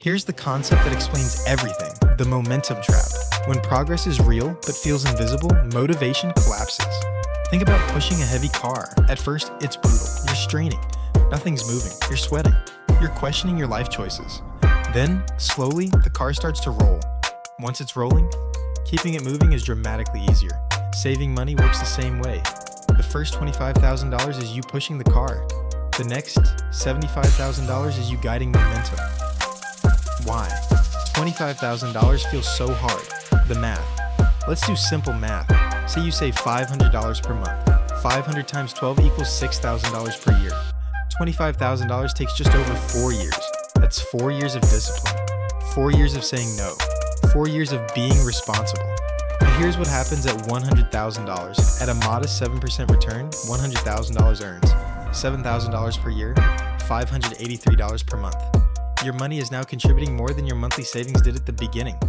Here's the concept that explains everything: the momentum trap. When progress is real but feels invisible, motivation collapses. Think about pushing a heavy car. At first, it's brutal. You're straining. Nothing's moving. You're sweating. You're questioning your life choices. Then, slowly, the car starts to roll. Once it's rolling, keeping it moving is dramatically easier. Saving money works the same way. The first $25,000 is you pushing the car. The next $75,000 is you guiding momentum. Why? $25,000 feels so hard. The math. Let's do simple math. Say you save $500 per month. 500 times 12 equals $6,000 per year. $25,000 takes just over 4 years. That's 4 years of discipline. 4 years of saying no. 4 years of being responsible. Now here's what happens at $100,000. At a modest 7% return, $100,000 earns $7,000 per year, $583 per month. Your money is now contributing more than your monthly savings did at the beginning.